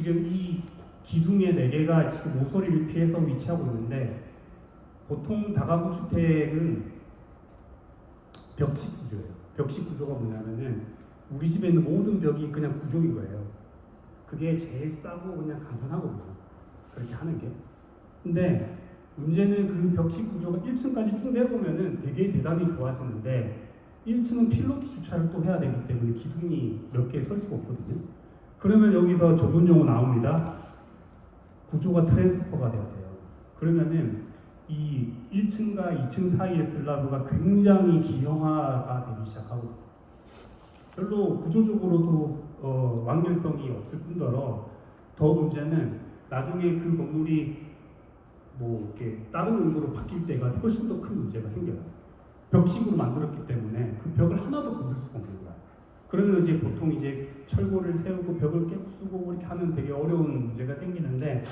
지금 이 기둥의 4개가 지금 모서리를 피해서 위치하고 있는데, 보통 다가구 주택은 벽식 구조예요. 벽식 구조가 뭐냐면은 우리 집에 있는 모든 벽이 그냥 구조인 거예요. 그게 제일 싸고 그냥 간편하거든요. 그렇게 하는 게. 근데 문제는 그 벽식 구조가 1층까지 쭉 내려오면은 되게 대단히 좋아지는데, 1층은 필로티 주차를 또 해야 되기 때문에 기둥이 몇 개 설 수가 없거든요. 그러면 여기서 전문 용어 나옵니다. 구조가 트랜스퍼가 돼야 돼요. 그러면은 이 1층과 2층 사이의 슬라브가 굉장히 기형화가 되기 시작하거든요. 별로 구조적으로도 완결성이 없을 뿐더러, 더 문제는 나중에 그 건물이 뭐 이렇게 다른 용도로 바뀔 때가 훨씬 더 큰 문제가 생겨요. 벽식으로 만들었기 때문에 그 벽을 하나도 건들 수가 없는 거야. 그러면 이제 보통 이제 철골을 세우고 벽을 깨부수고 이렇게 하는 되게 어려운 문제가 생기는데,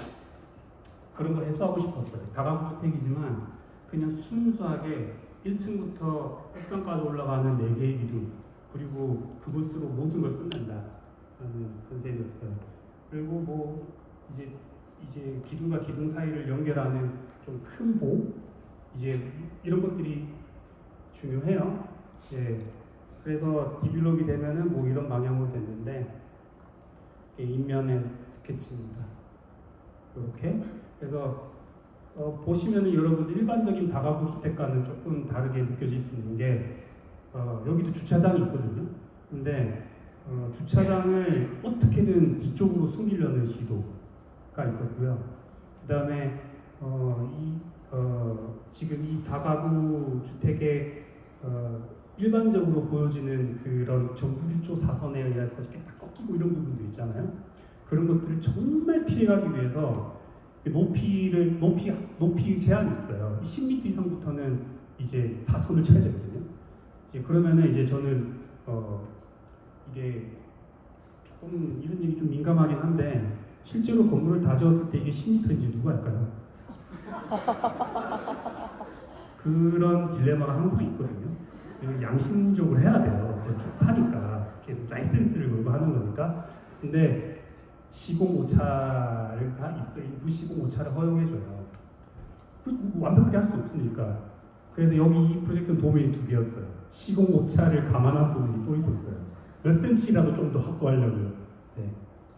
그런 걸 해소하고 싶었어요. 다가구 주택이지만 그냥 순수하게 1층부터 옥상까지 올라가는 4개의 기둥, 그리고 그곳으로 모든 걸 끝낸다라는 컨셉이었어요. 그리고 뭐 이제 기둥과 기둥 사이를 연결하는 좀 큰 보, 이제 이런 것들이 중요해요. 예. 그래서 디벨롭이 되면은 뭐 이런 방향으로 됐는데, 이게 인면의 스케치입니다. 이렇게. 그래서 보시면은 여러분들 일반적인 다가구 주택과는 조금 다르게 느껴질 수 있는 게, 여기도 주차장이 있거든요. 근데 주차장을 어떻게든 뒤쪽으로 숨기려는 시도가 있었고요. 그 다음에 지금 이 다가구 주택의 일반적으로 보여지는 그런 전국일조 사선에 의해서 이렇게 딱 꺾이고 이런 부분들 있잖아요. 그런 것들을 정말 피해가기 위해서 높이 제한이 있어요. 10m 이상부터는 이제 사선을 쳐야 되거든요. 이제 그러면은 이제 저는 이게 조금 이런 얘기 좀 민감하긴 한데, 실제로 건물을 다 지었을 때 이게 10m인지 누가 할까요? 그런 딜레마가 항상 있거든요. 양심적으로 해야 돼요. 쭉 사니까 라이센스를 걸고 하는 거니까. 근데 시공 오차가 있어, 일부 시공 오차를 허용해줘요. 완벽하게 할 수 없으니까. 그래서 여기 이 프로젝트는 도면이 2개였어요. 시공 오차를 감안한 도면이 또 있었어요. 몇 센치라도 좀 더 확보하려고요. 네.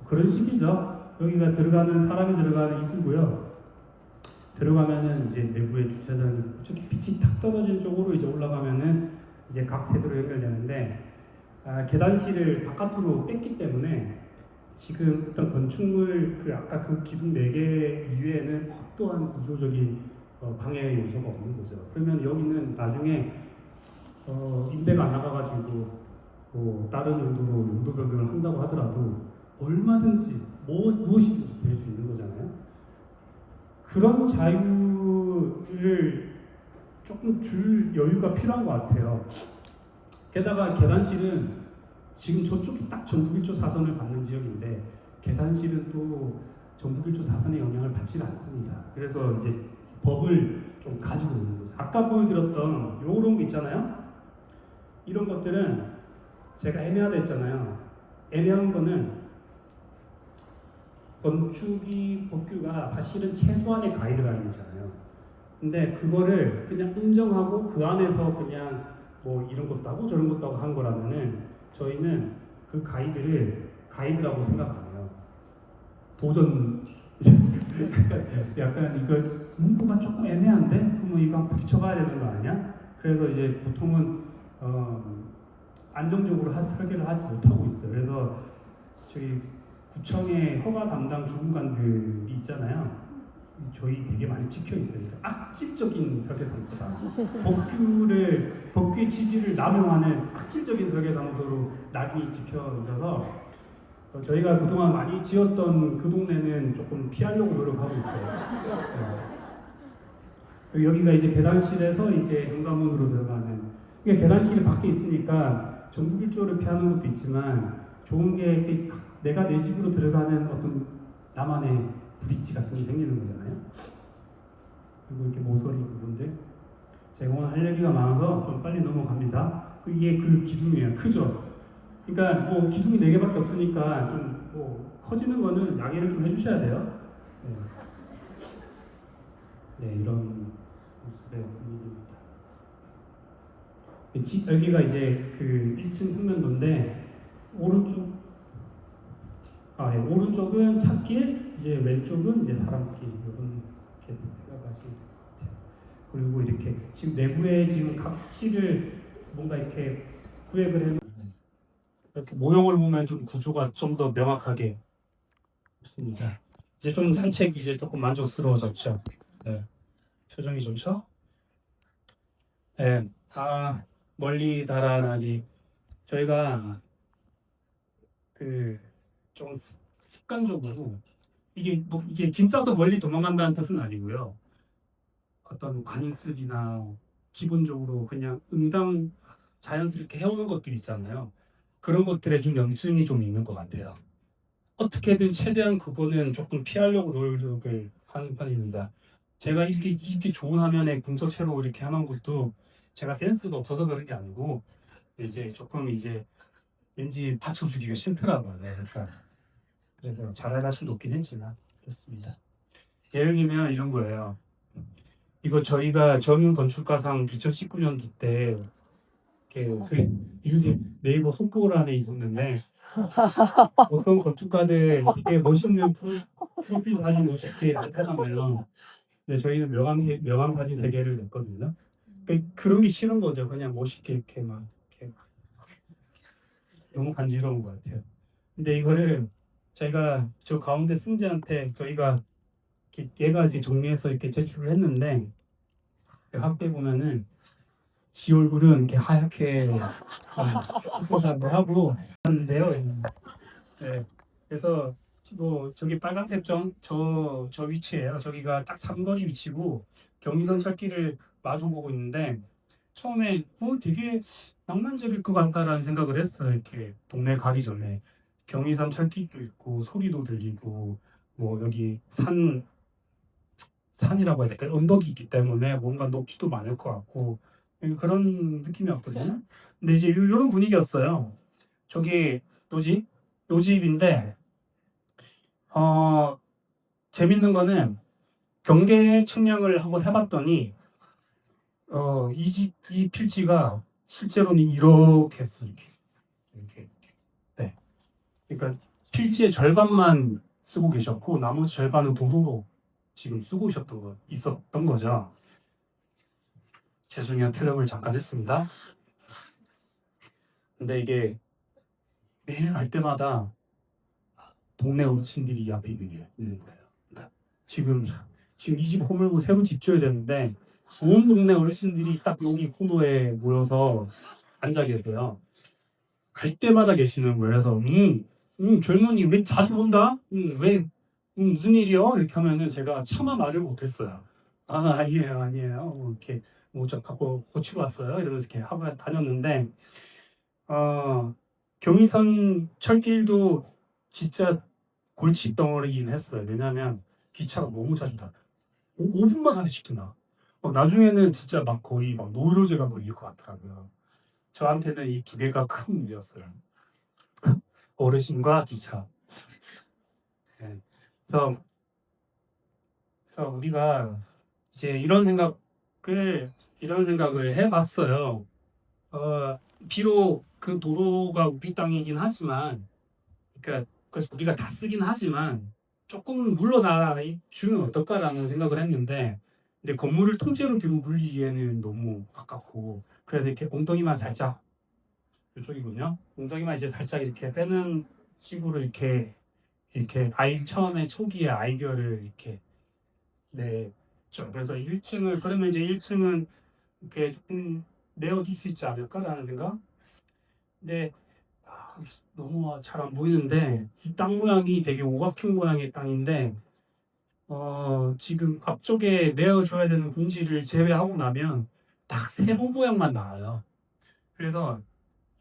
그런 식이죠. 여기가 사람이 들어가는 입구고요. 들어가면은 이제 내부에 주차장이 저기 빛이 탁 떨어진 쪽으로 이제 올라가면은 이제 각 세대로 연결되는데, 계단실을 바깥으로 뺐기 때문에 지금 일단 건축물 아까 그 기둥 4개 이외에는 어떠한 구조적인 방해 요소가 없는 거죠. 그러면 여기는 나중에 임대가 안 나가가지고 뭐 다른 용도로 용도 변경을 한다고 하더라도 얼마든지 무엇이든지 될 수 있는 거잖아요. 그런 자유를 조금 줄 여유가 필요한 것 같아요. 게다가 계단실은 지금 저쪽이 딱 전국일조 사선을 받는 지역인데, 계단실은 또 전국일조 사선의 영향을 받지는 않습니다. 그래서 이제 법을 좀 가지고 있는 거죠. 아까 보여드렸던 요런 게 있잖아요. 이런 것들은 제가 애매하다 했잖아요. 애매한 거는 법규가 사실은 최소한의 가이드라인이잖아요. 근데 그거를 그냥 인정하고 그 안에서 그냥 뭐 이런 것도 하고 저런 것도 하고 한 거라면은, 저희는 그 가이드라고 생각 안 해요. 도전. 약간 이거 문구가 조금 애매한데? 그러면 이거 한번 부딪혀봐야 되는 거 아니야? 그래서 이제 보통은 안정적으로 설계를 하지 못하고 있어요. 그래서 저희 구청의 허가 담당 주무관들이 있잖아요. 저희 되게 많이 찍혀 있어요. 그러니까 악질적인 설계사무소다. 법규의 취지를 남용하는 악질적인 설계사무소로 낙이 찍혀 있어서, 저희가 그동안 많이 지었던 그 동네는 조금 피하려고 노력하고 있어요. 네. 여기가 이제 계단실에서 이제 현관문으로 들어가는. 그러니까 계단실이 밖에 있으니까 전국일조를 피하는 것도 있지만, 좋은 게 내가 내 집으로 들어가는 어떤 나만의 브릿지 같은 게 생기는 거잖아요. 그리고 이렇게 모서리 부분들. 제가 오늘 할 얘기가 많아서 좀 빨리 넘어갑니다. 이게 그 기둥이에요. 크죠? 그러니까 뭐 기둥이 4개밖에 없으니까 좀 뭐 커지는 거는 양해를 좀 해주셔야 돼요. 네, 이런 모습의 분위기입니다. 여기가 이제 그 1층 평면도인데 오른쪽 오른쪽은 찻길, 이제 왼쪽은 이제 사람길 이런 이렇게 생각하시면 될 것 같아요. 그리고 이렇게 지금 내부에 지금 각 실을 뭔가 이렇게 구획을 해 이렇게 모형을 보면 좀 구조가 좀 더 명확하게 있습니다. 이제 좀 산책이 이제 조금 만족스러워졌죠. 네. 표정이 좋죠? 네. 멀리 달아나니 저희가 그 좀 습관적으로 이게 짐 싸서 멀리 도망간다는 뜻은 아니고요. 어떤 관습이나 기본적으로 그냥 응당 자연스럽게 해오는 것들 있잖아요. 그런 것들에 좀 염증이 좀 있는 것 같아요. 어떻게든 최대한 그거는 조금 피하려고 노력을 하는 편입니다. 제가 이렇게 좋은 화면에 분석체로 이렇게 하는 것도 제가 센스가 없어서 그런 게 아니고 이제 조금 이제 왠지 받쳐주기가 싫더라고요. 네, 그러니까 그래서 잘할 수는 없긴 했지만 그렇습니다. 예를 들면 이런 거예요. 이거 저희가 정윤 건축가상 2019년도 때 네이버 속보란에 있었는데 어떤 건축가들 되게 멋있는 프로필 사진 멋있게 나타나면 저희는 명함 사진 3개를 냈거든요. 그런 게 싫은 거죠. 그냥 멋있게 이렇게 너무 간지러운 것 같아요. 근데 이거를 제가 저 가운데 승재한테 저희가 얘가 이제 정리해서 이렇게 제출을 했는데 학교에 보면은 지 얼굴은 이렇게 하얗게 뽀뽀도 하고 하는데요. 네. 그래서 뭐 저기 빨간색 저 위치예요. 저기가 딱 삼거리 위치고 경의선 철길을 마주 보고 있는데 처음에 되게 낭만적일 것 같다라는 생각을 했어요. 이렇게 동네 가기 전에 경의선 철길도 있고 소리도 들리고 뭐 여기 산이라고 해야 될까요? 언덕이 있기 때문에 뭔가 녹지도 많을 것 같고 그런 느낌이었거든요. 근데 이제 이런 분위기였어요. 저기 뭐지? 요 집인데 재밌는 거는 경계 측량을 한번 해봤더니 이 필지가 실제로는 이렇게 했어 이렇게. 네. 그러니까 필지의 절반만 쓰고 계셨고 나머지 절반은 도로로 지금 쓰고 있었던 거죠. 죄송해요. 트러블 잠깐 했습니다. 근데 이게 매일 갈 때마다 동네 어르신들이 이 앞에 있는 거예요. 그러니까 지금 이 집 허물고 새로 집 지어야 되는데 온 동네 어르신들이 딱 여기 코너에 모여서 앉아 계세요. 갈 때마다 계시는 거예요. 그래서 젊은이 왜 자주 온다? 왜 무슨 일이요? 이렇게 하면은 제가 차마 말을 못했어요. 아니에요. 이렇게 저 갖고 고치러 왔어요. 이러면서 이렇게 하고 다녔는데 경의선 철길도 진짜 골칫덩어리긴 했어요. 왜냐하면 기차가 너무 자주 나. 5분만 한 대씩 나. 나중에는 진짜 막 거의 막 노이로제가 걸릴 것 같더라고요. 저한테는 이 2개가 큰 문제였어요. 어르신과 기차. 네. 그래서 우리가 이제 이런 생각을 해봤어요. 비록 그 도로가 우리 땅이긴 하지만, 그러니까 그래서 우리가 다 쓰긴 하지만 조금 물러나 주면 어떨까라는 생각을 했는데, 근데 건물을 통째로 뒤로 물리기에는 너무 아깝고, 그래서 이렇게 엉덩이만 살짝 이쪽이군요. 엉덩이만 이제 살짝 이렇게 빼는 식으로 이렇게 처음에 초기에 아이디어를 이렇게 그래서 1층을 그러면 이제 1층은 이렇게 조금 내어줄 수 있지 않을까라는 생각. 근데 너무 잘 안 보이는데 이 땅 모양이 되게 오각형 모양의 땅인데 지금 앞쪽에 내어줘야 되는 공지를 제외하고 나면 딱 세모 모양만 나와요. 그래서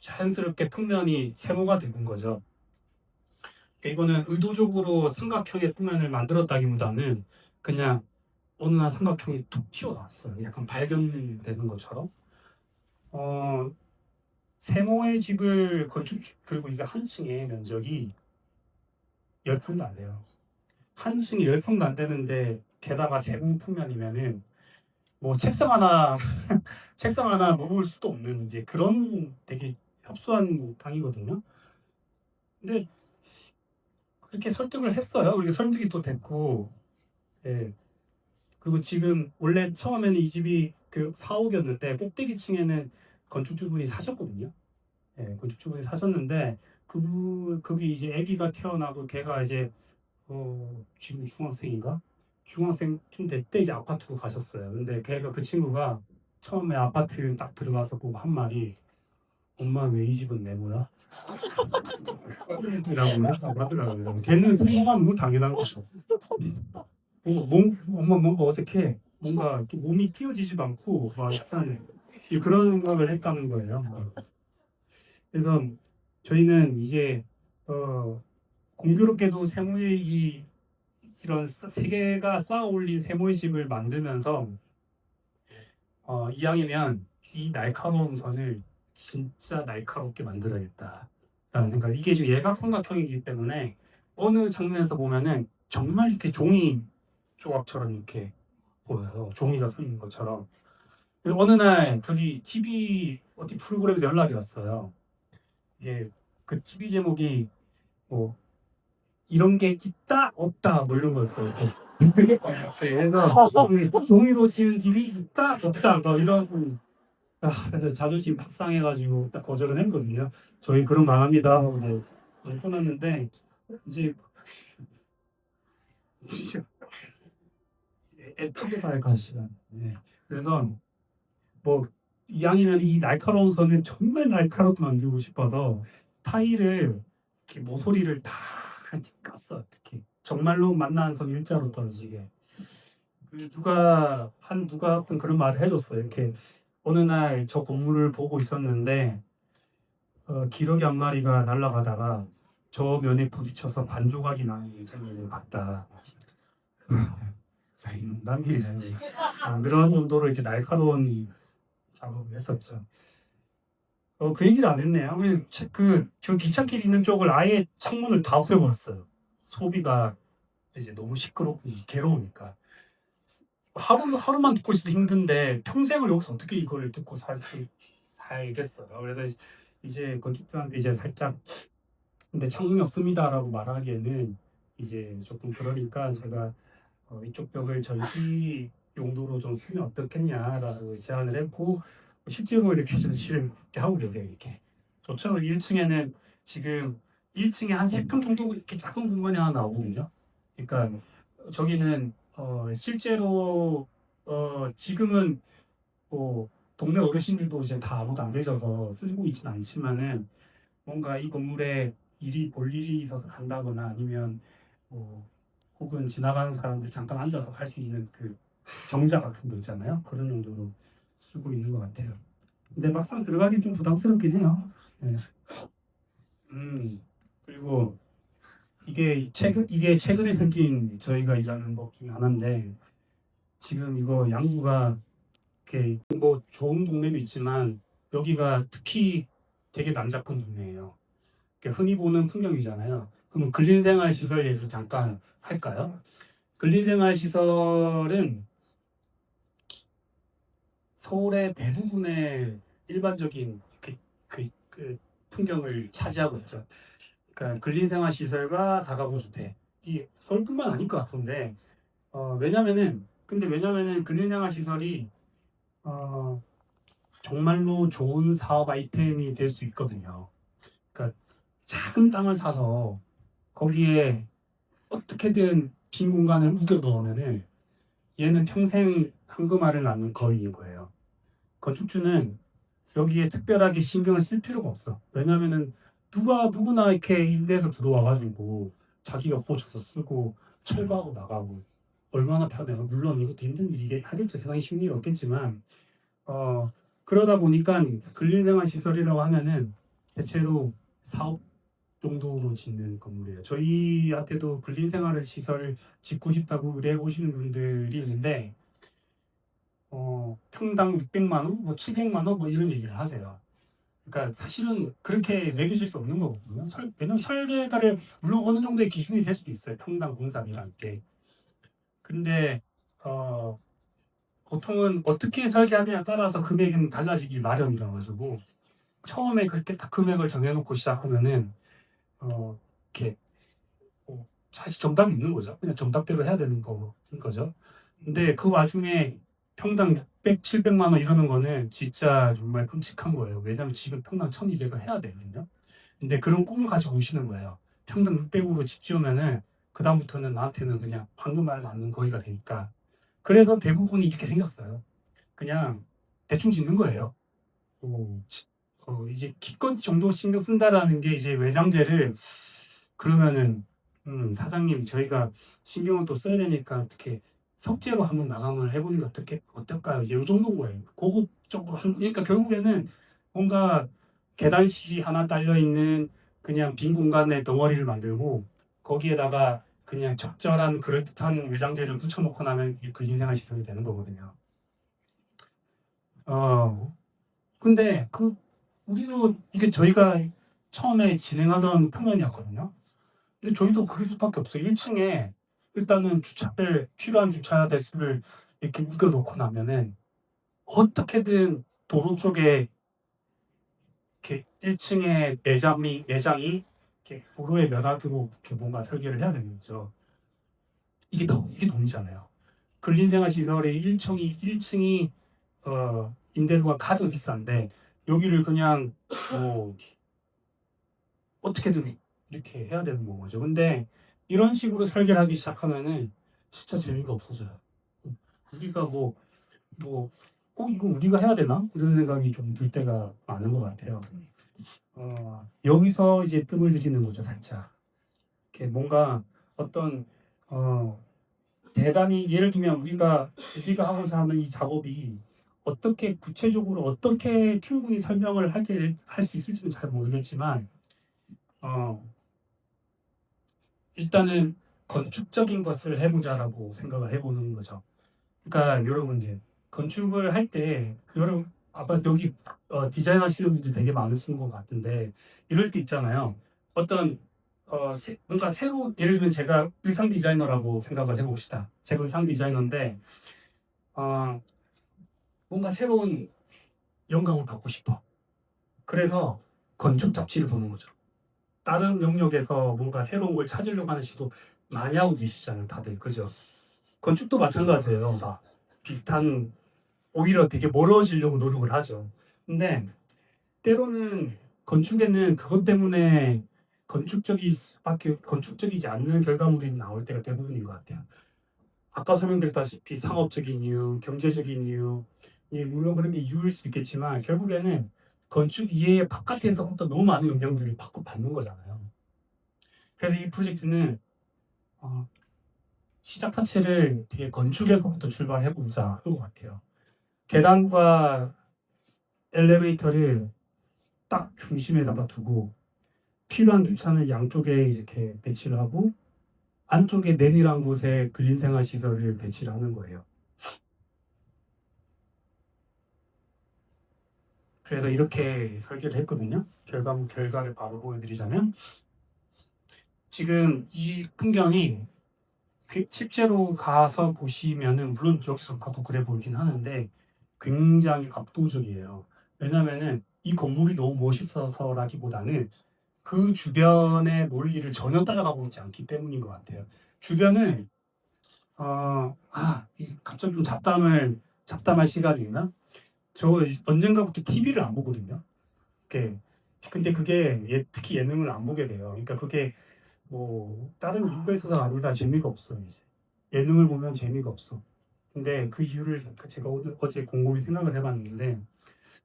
자연스럽게 평면이 세모가 되는 거죠. 그러니까 이거는 의도적으로 삼각형의 평면을 만들었다기보다는 그냥 어느 날 삼각형이 툭 튀어나왔어요. 약간 발견되는 것처럼. 세모의 집을 그리고 이게 한 층의 면적이 10평도 안 돼요. 한 층이 10평도 안 되는데 게다가 세공 평면이면은 뭐 책상 하나 책상 하나 놓을 수도 없는 이제 그런 되게 협소한 방이거든요. 근데 그렇게 설득을 했어요. 우리가 설득이 또 됐고, 예. 그리고 지금 원래 처음에는 이 집이 그 4억이었는데 꼭대기층에는 건축주분이 사셨거든요. 예, 건축주분이 사셨는데 그게 이제 아기가 태어나고 걔가 이제 지금 중학생인가? 중학생쯤 될 때 이제 아파트로 가셨어요. 근데 걔가 그 친구가 처음에 아파트 딱 들어가서 꼭 한 말이 엄마 왜 이 집은 내모야? 이라고 하더라고요. 걔는 생각하면 뭐 당연한 거죠. 엄마 뭔가 어색해. 뭔가 이렇게 몸이 띄어지지도 않고 막 약간 그런 생각을 했다는 거예요. 그래서 저희는 이제 공교롭게도 세모의 이런 세 개가 쌓아 올린 세모의 집을 만들면서 이왕이면 이 날카로운 선을 진짜 날카롭게 만들어야겠다라는 생각. 이게 지금 예각삼각형이기 때문에 어느 장면에서 보면은 정말 이렇게 종이 조각처럼 이렇게 보여요. 종이가 서 있는 것처럼. 그래서 어느 날 저기 TV 어디 프로그램에서 연락이 왔어요. 이게 그 TV 제목이 뭐 이런 게 있다 없다 뭐 이런 거였어요. 그래서 종이로 지은 집이 있다 없다 뭐 이런 그래서 자존심 박상해가지고 딱 거절을 했거든요. 저희 그런 망합니다 하고 이제 떠났는데 이제 진짜 애프게 발까 시간. 네. 그래서 뭐 이왕이면 이 날카로운 선을 정말 날카롭게 만들고 싶어서 타일을 이렇게 모서리를 다 이렇게 깠어. 이렇게 정말로 만나는 선 일자로 떨어지게. 누가 어떤 그런 말을 해줬어요. 이렇게 어느 날 저 건물을 보고 있었는데 기러기 한 마리가 날아가다가 저 면에 부딪혀서 반조각이 나는 장면을 봤다. 자기 농담이에요. 그런 정도로 이렇게 날카로운 작업을 했었죠. 그 얘기를 안 했네요. 저 기찻길 있는 쪽을 아예 창문을 다 없애버렸어요. 소비가 이제 너무 시끄럽고 괴로우니까. 하루만 듣고 있어도 힘든데 평생을 여기서 어떻게 이거를 듣고 살겠어요. 그래서 이제 건축주한테 이제 살짝 근데 창문이 없습니다라고 말하기에는 이제 조금 그러니까 제가 이쪽 벽을 전시 용도로 좀 쓰면 어떻겠냐라고 제안을 했고 실제로 이렇게 전시를 이렇게 하고 계세요. 이렇게 저처럼 1층에는 지금 1층에 한 3평 정도 이렇게 작은 공간이 하나 나오거든요. 그러니까 저기는 실제로 지금은 뭐 동네 어르신들도 이제 다 아무도 안 계셔서 쓰고 있지는 않지만은 뭔가 이 건물에 볼 일이 있어서 간다거나 아니면 뭐 혹은 지나가는 사람들 잠깐 앉아서 할 수 있는 그 정자 같은 거 있잖아요. 그런 용도로 쓰고 있는 것 같아요. 근데 막상 들어가긴 좀 부담스럽긴 해요. 네. 그리고 이게 최근에 생긴 저희가 일하는 법 중에 하나인데 지금 이거 양구가 이렇게 뭐 좋은 동네도 있지만 여기가 특히 되게 남잡한 동네예요. 흔히 보는 풍경이잖아요. 그럼 근린생활시설 얘기 잠깐 할까요? 근린생활시설은 서울의 대부분의 일반적인 그 풍경을 차지하고 있죠. 그러니까 근린생활시설과 다가구 주택. 이 서울뿐만 아닐 것 같은데 왜냐면은 근린생활시설이 어, 정말로 좋은 사업 아이템이 될 수 있거든요. 그러니까 작은 땅을 사서 거기에 어떻게든 빈 공간을 우겨 넣으면은 얘는 평생 황금알을 낳는 거위인 거예요. 건축주는 여기에 특별하게 신경을 쓸 필요가 없어. 왜냐면은 누구나 이렇게 임대해서 들어와가지고 자기가 고쳐서 쓰고 철거하고 나가고 얼마나 편해요. 물론 이것도 힘든 일이긴 하겠죠. 세상에 쉬운 일 없겠지만 그러다 보니까 근린생활 시설이라고 하면은 대체로 사업 정도로 짓는 건물이에요. 저희한테도 근린생활 시설을 짓고 싶다고 의뢰해 보시는 분들이 있는데 평당 600만 원, 뭐 700만 원, 뭐 이런 얘기를 하세요. 그러니까 사실은 그렇게 매겨질 수 없는 거거든요. 왜냐면 설계가를 물론 어느 정도의 기준이 될 수도 있어요. 평당 공사비라는 게. 근데 어, 보통은 어떻게 설계하느냐에 따라서 금액은 달라지기 마련이라 가지고 처음에 그렇게 딱 금액을 정해놓고 시작하면은 이렇게 사실 정답이 있는 거죠. 그냥 정답대로 해야 되는 거죠. 근데 그 와중에 평당 600, 700만 원 이러는 거는 진짜 정말 끔찍한 거예요. 왜냐면 지금 평당 1200을 해야 되거든요. 근데 그런 꿈을 가지고 오시는 거예요. 평당 600으로 집 지으면은 그다음부터는 나한테는 그냥 방금 말하는 거기가 되니까. 그래서 대부분이 이렇게 생겼어요. 그냥 대충 짓는 거예요. 이제 기껏 정도 신경 쓴다라는 게 이제 외장재를 그러면은 사장님 저희가 신경을 또 써야 되니까 어떻게 석재로 한번 마감을 해보는 게 어떨까요? 이제 이 정도인 거예요. 고급적으로 그러니까 결국에는 뭔가 계단실이 하나 딸려 있는 그냥 빈 공간에 덩어리를 만들고 거기에다가 그냥 적절한 그럴듯한 외장재를 붙여놓고 나면 이게 근린생활 시설이 되는 거거든요. 어 근데 우리도 이게 저희가 처음에 진행하던 평면이었거든요. 근데 저희도 그럴 수밖에 없어요. 1층에 일단은 주차를 필요한 주차 대수를 이렇게 우겨 놓고 나면은 어떻게든 도로 쪽에 이렇게 1층에 매장이 이렇게 도로에 면하도록 이렇게 뭔가 설계를 해야 되는 거죠. 이게 돈이잖아요. 근린생활시설의 1층이 임대료가 가장 비싼데 여기를 그냥 뭐 어떻게든 이렇게 해야 되는 거죠. 근데 이런 식으로 설계를 하기 시작하면은 진짜 재미가 없어져요. 우리가 꼭 이거 우리가 해야 되나? 이런 생각이 좀 들 때가 많은 것 같아요. 여기서 이제 뜸을 들이는 거죠, 살짝. 이렇게 뭔가 어떤, 어, 대단히, 예를 들면 우리가 하고자 하는 이 작업이 어떻게 구체적으로 어떻게 충분히 설명을 할 수 있을지는 잘 모르겠지만, 어, 일단은 건축적인 것을 해보자라고 생각을 해보는 거죠. 그러니까 여러분들 건축을 할 때 여러분 아마 여기 디자인 하시는 분들 되게 많으신 것 같은데 이럴 때 있잖아요. 어떤 뭔가 새로 예를 들면 제가 의상 디자이너라고 생각을 해봅시다. 제가 의상 디자이너인데 어, 뭔가 새로운 영감을 받고 싶어. 그래서 건축 잡지를 보는 거죠. 다른 영역에서 뭔가 새로운 걸 찾으려고 하는 시도 많이 하고 계시잖아요, 다들. 그죠? 건축도 마찬가지예요. 다 비슷한, 오히려 되게 멀어지려고 노력을 하죠. 근데 때로는 건축에는 그것 때문에 건축적이지 않는 결과물이 나올 때가 대부분인 것 같아요. 아까 설명드렸다시피 상업적인 이유, 경제적인 이유, 예, 물론 그런 게 이유일 수 있겠지만 결국에는 건축 이해 바깥에서부터 너무 많은 영향들을 받는 거잖아요. 그래서 이 프로젝트는 어, 시작 자체를 되게 건축에서부터 출발해보자 한 것 같아요. 계단과 엘리베이터를 딱 중심에다가 두고 필요한 주차는 양쪽에 이렇게 배치를 하고 안쪽에 내밀한 곳에 근린생활 시설을 배치를 하는 거예요. 그래서 이렇게 설계를 했거든요. 결과를 바로 보여드리자면 지금 이 풍경이 실제로 가서 보시면은 물론 여기서 봐도 그래 보이긴 하는데 굉장히 압도적이에요. 왜냐면은 이 건물이 너무 멋있어서라기보다는 그 주변의 논리를 전혀 따라가고 있지 않기 때문인 것 같아요. 주변은 갑자기 좀 잡담할 시간이 있나? 저 언젠가부터 TV를 안 보거든요. 이렇게 근데 그게 특히 예능을 안 보게 돼요. 그러니까 그게 뭐 다른 이유가 있어서 아니라 재미가 없어요. 이제 예능을 보면 재미가 없어. 근데 그 이유를 제가 어제 곰곰이 생각을 해봤는데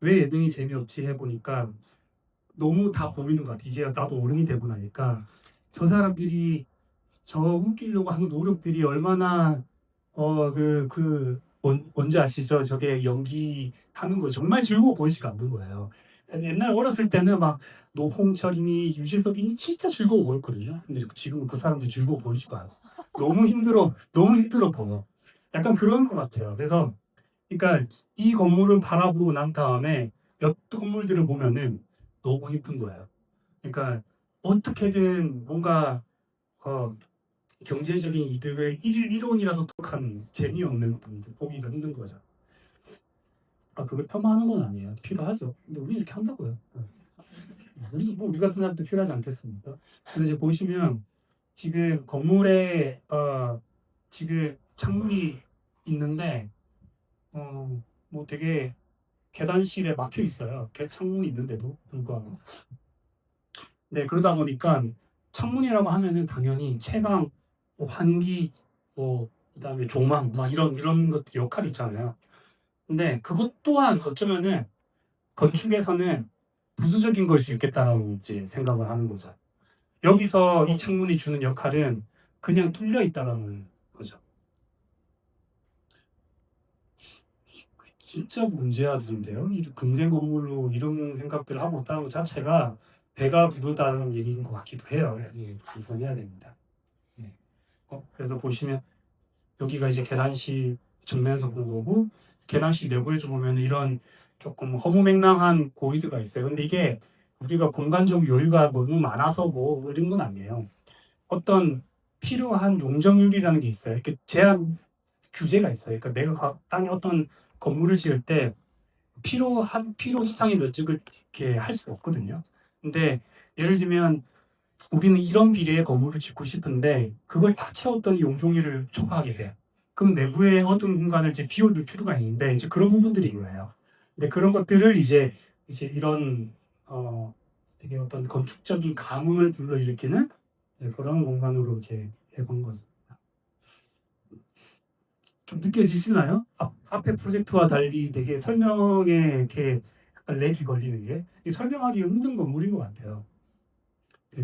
왜 예능이 재미없지 해보니까 너무 다 보이는 것 같아. 이제 나도 어른이 되고 나니까 저 사람들이 저 웃기려고 하는 노력들이 얼마나 뭔지 아시죠? 저게 연기하는 거 정말 즐거워 보이지가 않는 거예요. 옛날 어렸을 때는 막 노홍철이니 유재석이니 진짜 즐거워 보였거든요. 근데 지금은 그 사람들이 즐거워 보이지가 않아. 너무 힘들어 보여. 약간 그런 것 같아요. 그래서 그러니까 이 건물을 바라보고 난 다음에 옆 건물들을 보면은 너무 힘든 거예요. 그러니까 어떻게든 뭔가 경제적인 이득을 1원이라도 독한 재미없는 분들 보기가 힘든 거죠. 그걸 폄하하는 건 아니에요. 필요하죠. 근데 우리 이렇게 한다고요. 우리 같은 사람도 필요하지 않겠습니까? 근데 이제 보시면 지금 건물에 지금 창문이 있는데 뭐 되게 계단실에 막혀 있어요. 창문이 있는데도 불구하고. 네, 그러다 보니까 창문이라고 하면은 당연히 채광, 뭐 환기, 뭐 그다음에 조망, 막 이런 것들 역할이 있잖아요. 근데 그것 또한 어쩌면은 건축에서는 부수적인 걸 수 있겠다라고 이제 생각을 하는 거죠. 여기서 이 창문이 주는 역할은 그냥 뚫려 있다라는 거죠. 진짜 문제아들인데요. 이 금된 건물로 이런 생각들을 하고 있다는 것 자체가 배가 부르다는 얘기인 것 같기도 해요. 예, 반성해야 됩니다. 예. 그래서 보시면 여기가 이제 계단실 정면에서 본 거고 계단실 내부에서 보면 이런 조금 허무맹랑한 고이드가 있어요. 근데 이게 우리가 공간적 여유가 너무 많아서 뭐 이런 건 아니에요. 어떤 필요한 용적률이라는 게 있어요. 이렇게 제한 규제가 있어요. 그러니까 내가 땅에 어떤 건물을 지을 때 필요 이상의 면적을 이렇게 할 수가 없거든요. 근데 예를 들면 우리는 이런 비례의 건물을 짓고 싶은데 그걸 다 채웠더니 용적률을 초과하게 돼요. 그럼 내부의 어떤 공간을 이제 비워둘 필요가 있는데 이제 그런 부분들이 있어요. 근데 그런 것들을 이제 이런 되게 어떤 건축적인 감흥을 불러일으키는 그런 공간으로 이렇게 해본 것입니다. 좀 느껴지시나요? 앞에 프로젝트와 달리 되게 설명에 이렇게 약간 렉이 걸리는 게 설명하기 힘든 건물인 것 같아요.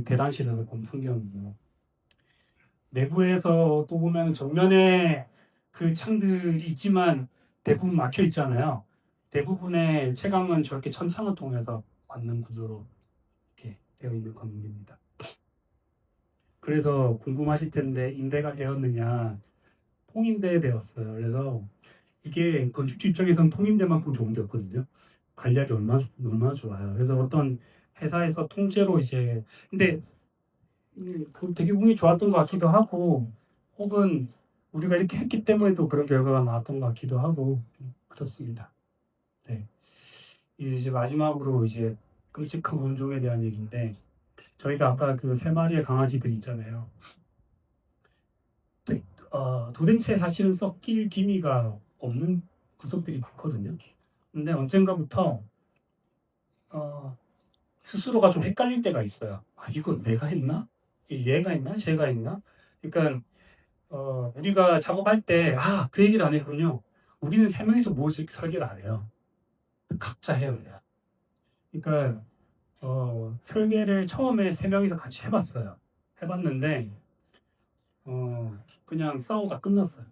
계단실에서 본 풍경이고 내부에서 또 보면 정면에 그 창들이 있지만 대부분 막혀 있잖아요. 대부분의 채광은 저렇게 천창을 통해서 받는 구조로 이렇게 되어 있는 건물입니다. 그래서 궁금하실 텐데 임대가 되었느냐? 통임대 되었어요. 그래서 이게 건축주 입장에서는 통임대만큼 좋은 게 없거든요. 관리하기 얼마나 좋아요. 그래서 어떤 회사에서 통째로 이제 근데 그 되게 운이 좋았던 것 같기도 하고 혹은 우리가 이렇게 했기 때문에도 그런 결과가 나왔던 것 같기도 하고 그렇습니다. 네. 이제 마지막으로 이제 끔찍한 원종에 대한 얘기인데 저희가 아까 그 세 마리의 강아지들 있잖아요. 네, 도대체 사실은 섞일 기미가 없는 구석들이 많거든요. 근데 언젠가부터 어, 스스로가 좀 헷갈릴 때가 있어요. 이거 내가 했나? 얘가 했나? 제가 했나? 그러니까 우리가 작업할 때 그 얘기를 안 했군요. 우리는 세 명이서 무엇을 설계를 안 해요. 각자 해요. 그냥. 그러니까 설계를 처음에 세 명이서 같이 해봤어요. 해봤는데 그냥 싸우다 끝났어요.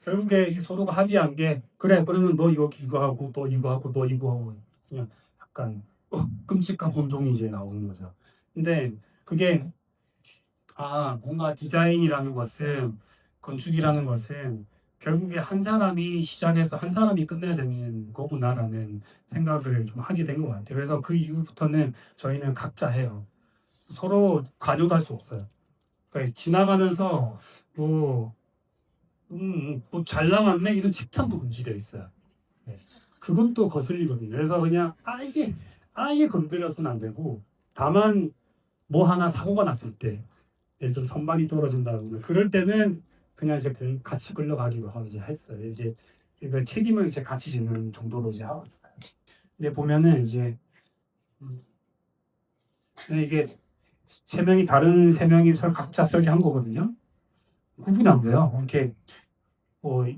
결국에 이제 서로가 합의한 게 그래 그러면 너 이거 하고 너 이거 하고 너 이거 하고 그냥 약간 끔찍한 혼종이 이제 나오는 거죠. 근데 그게 뭔가 디자인이라는 것은 건축이라는 것은 결국에 한 사람이 시작해서 한 사람이 끝내야 되는 거구나라는 생각을 좀 하게 된 것 같아요. 그래서 그 이후부터는 저희는 각자 해요. 서로 관여도 할 수 없어요. 그러니까 지나가면서 뭐 잘 나왔네 이런 칭찬도 금지되어 있어요. 네. 그것도 거슬리거든요. 그래서 그냥 아예 건드려서는 안 되고 다만 뭐 하나 사고가 났을 때 예를 들어 선반이 떨어진다거나 그럴 때는 그냥 이제 같이 끌려가기로 하고 이제 했어요. 이제 그 책임을 이제 같이 지는 정도로 이제 하고 있어요. 근데 보면은 이제 음, 이게 다른 세 명이 각자 설계한 거거든요. 구분이 안 돼요. 이렇게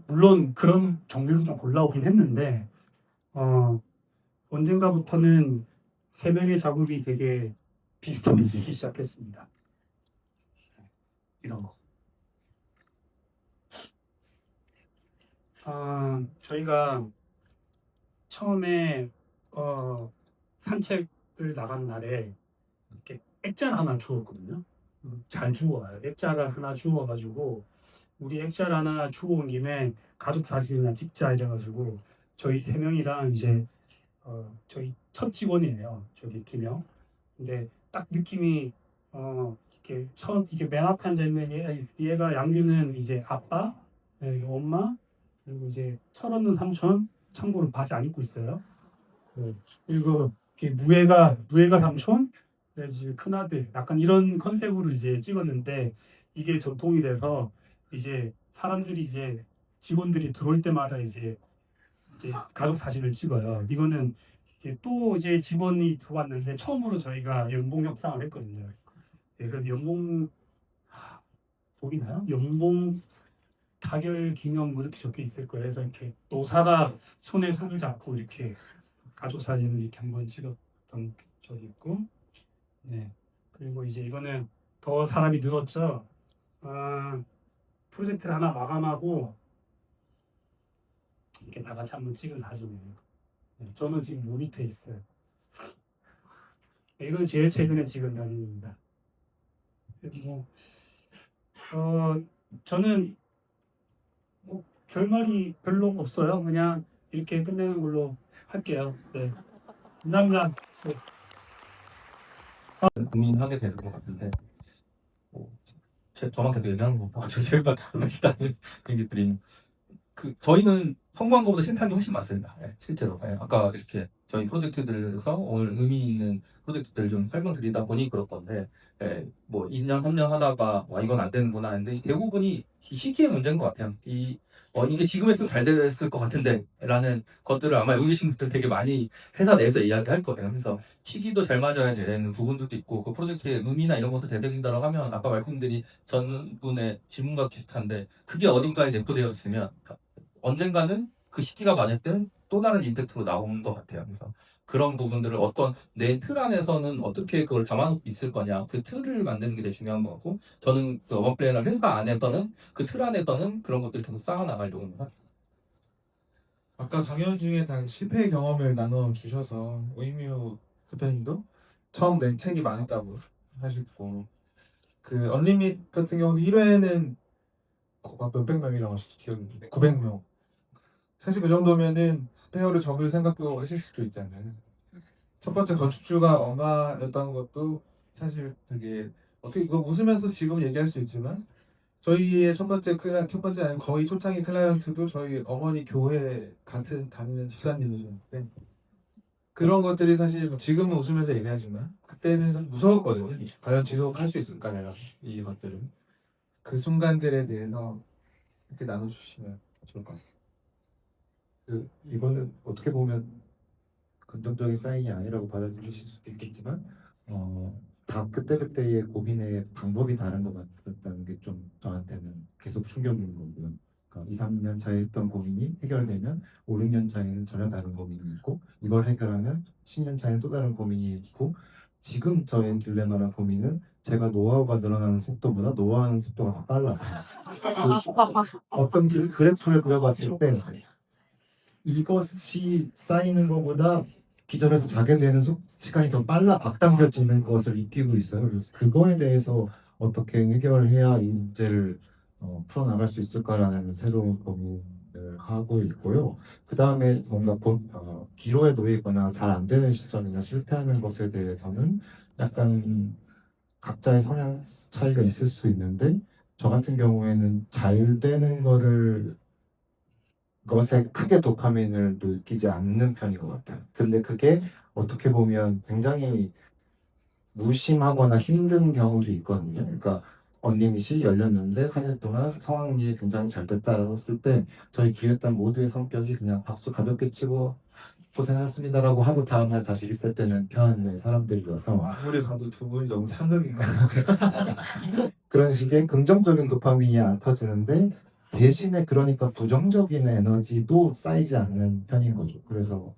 물론 그런 종류를 좀 골라오긴 했는데 어, 언젠가부터는 세 명의 작업이 되게 비슷해지기 시작했습니다. 이런 거. 저희가 처음에 산책을 나간 날에 이렇게 액자를 하나 주웠거든요. 잘 주워요. 액자를 하나 주워가지고 우리 액자를 하나 주워온 김에 가족 사진이나 찍자 이래가지고 저희 세 명이랑 이제 저희 첫 직원이에요. 저기 2명. 근데 딱 느낌이 이렇게 처음 이게 맨 앞에 앉아 있는 얘가 양규는 이제 아빠, 엄마, 그리고 이제 철없는 삼촌. 참고로 바지 안 입고 있어요. 네. 그리고 이렇게 무예가 삼촌, 그래서 이제 큰 아들, 약간 이런 컨셉으로 이제 찍었는데 이게 전통이 돼서 이제 사람들이 이제 직원들이 들어올 때마다 이제 가족 사진을 찍어요. 이거는 이제 또 이제 직원이 들어왔는데 처음으로 저희가 연봉 협상을 했거든요. 예, 그래서 연봉 보이나요? 연봉 타결 기념 뭐 이렇게 적혀 있을 거예요. 그래서 이렇게 노사가 손에 손을 잡고 이렇게 가족 사진을 이렇게 한번 찍었던 적이 있고, 네. 그리고 이제 이거는 더 사람이 늘었죠. 아, 프로젝트를 하나 마감하고 이렇게 다 같이 한번 찍은 사진이에요. 네, 저는 지금 모니터에 있어요. 이건 제일 최근에 찍은 사진입니다. 뭐, 저는 뭐 결말이 별로 없어요. 그냥 이렇게 끝내는 걸로 할게요. 네. 감사합니다. 네. 고민하게 되는 것 같은데 뭐, 저만 계속 얘기하는 거 보고 제일 같다는 얘기들이 저희는 성공한 것보다 실패한 게 훨씬 많습니다. 예, 실제로. 예, 아까 이렇게 저희 프로젝트들에서 오늘 의미 있는 프로젝트들 좀 설명드리다 보니 그렇던데, 예, 뭐 2년, 3년 하다가 와 이건 안 되는구나 했는데 대부분이 이 시기의 문제인 것 같아요. 이게 지금 했으면 잘 됐을 것 같은데 라는 것들을 아마 여기 계신 분들 되게 많이 회사 내에서 이야기할 거예요. 그래서 시기도 잘 맞아야 되는 부분들도 있고 그 프로젝트의 의미나 이런 것도 되새긴다라고 하면 아까 말씀드린 전분의 질문과 비슷한데 그게 어딘가에 내포되어 있으면 언젠가는 그 시기가 맞을 땐 또 다른 임팩트로 나오는 것 같아요. 그래서 그런 부분들을 어떤 내 틀 안에서는 어떻게 그걸 담아놓고 있을 거냐 그 틀을 만드는 게 되게 중요한 거고 저는 그 어머플레이나 회사 안에서는 그 틀 안에서는 그런 것들을 계속 쌓아나가려고 합니다. 아까 강연 중에 다 실패 경험을 나눠 주셔서 오이뮤 대표님도 처음 낸 책이 많았다고 하시고 그 언리밋 같은 경우는 1회는 몇백 명이라고 하셨죠 기억인데 900명 사실 그 정도면은 페어를 접을 생각도 하실 수도 있잖아요. 첫 번째 건축주가 엄마였다는 것도 사실 되게 어떻게 그거 웃으면서 지금 얘기할 수 있지만 저희의 첫 번째 아니면 거의 초창기 클라이언트도 저희 어머니 교회 같은 다니는 집사님이셨는데 그런 것들이 사실 뭐 지금은 웃으면서 얘기하지만 그때는 좀 무서웠거든요. 과연 지속할 수 있을까 내가 이 것들을 그 순간들에 대해서 이렇게 나눠주시면 좋을 것 같습니다. 이거는 어떻게 보면 긍정적인 사인이 아니라고 받아들이실 수도 있겠지만 다 그때그때의 고민의 방법이 다른 것 같다는 게 좀 저한테는 계속 충격인 거고요. 그러니까 2, 3년 차에 했던 고민이 해결되면 5, 6년 차에는 전혀 다른 고민이 있고 이걸 해결하면 10년 차에는 또 다른 고민이 있고 지금 저의 딜레마나 고민은 제가 노하우가 늘어나는 속도보다 노하우하는 속도가 더 빨라서 어떤 그래프를 그려봤을 때 이것이 쌓이는 것보다 기절해서 자게 되는 시간이 더 빨라 앞당겨지는 것을 익히고 있어요. 그래서 그거에 대해서 어떻게 해결해야 이 문제를 풀어나갈 수 있을까라는 새로운 고민을 하고 있고요. 그 다음에 뭔가 기로에 놓이거나 잘 안 되는 시점이나 실패하는 것에 대해서는 약간 각자의 성향 차이가 있을 수 있는데 저 같은 경우에는 잘 되는 것에 크게 도파민을 느끼지 않는 편인 것 같아요. 근데 그게 어떻게 보면 굉장히 무심하거나 힘든 경우도 있거든요. 그러니까 언리밋이 열렸는데 4년 동안 상황이 굉장히 잘 됐다라고 했을 때 저희 기획단 모두의 성격이 그냥 박수 가볍게 치고 고생하셨습니다라고 하고 다음날 다시 리셋되는 편의 사람들이어서 아무리 봐도 두 분이 너무 상극인 것 같아요. 그런 식의 긍정적인 도파민이 안 터지는데 대신에 그러니까 부정적인 에너지도 쌓이지 않는 편인 거죠. 그래서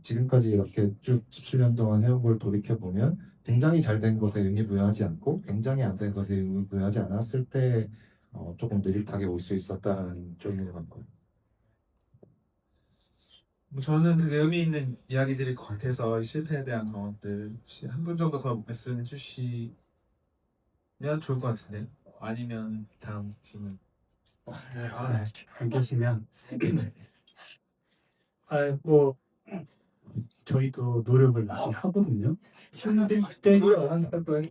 지금까지 이렇게 쭉 17년 동안 해온 걸 돌이켜보면 굉장히 잘 된 것에 의미 부여하지 않고 굉장히 안 된 것에 의미 부여하지 않았을 때 조금 느릿하게 올 수 있었다는 쪽인 것 같고요. 뭐 저는 되게 의미 있는 이야기들일 것 같아서 이 실패에 대한 경험들 혹시 한 분 정도 더 말씀해 주시면 좋을 것 같은데요. 아니면 다음 질문. 안 계시면 뭐 저희도 노력을 많이 하거든요. 힘들 때 노력 안 한다고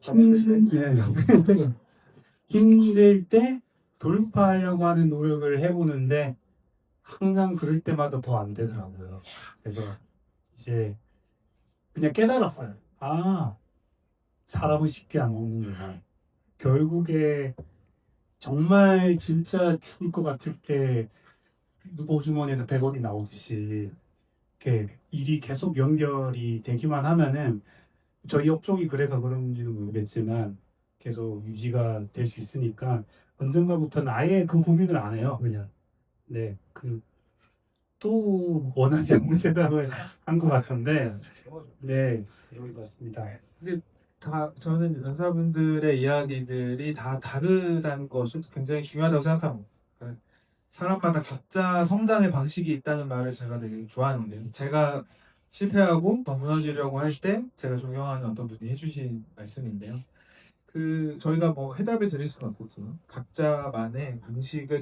힘들 때 돌파하려고 하는 노력을 해보는데 항상 그럴 때마다 더 안 되더라고요. 그래서 이제 그냥 깨달았어요. 아, 사람은 쉽게 안 먹는구나. 결국에 정말 진짜 죽을 것 같을 때 보주머니에서 100원이 나오듯이 이렇게 일이 계속 연결이 되기만 하면은 저희 업종이 그래서 그런지는 모르겠지만 계속 유지가 될 수 있으니까 언젠가부터는 아예 그 고민을 안 해요. 그냥 네, 그 또 원하지 않는 대답을 한 것 같은데 네, 이런 것 같습니다. 다 저는 연사분들의 이야기들이 다 다르다는 것이 굉장히 중요하다고 생각합니다. 그러니까 사람마다 각자 성장의 방식이 있다는 말을 제가 되게 좋아하는데요. 제가 실패하고 더 무너지려고 할 때 제가 존경하는 어떤 분이 해주신 말씀인데요. 그 저희가 뭐 해답을 드릴 수는 없겠지만 각자만의 방식을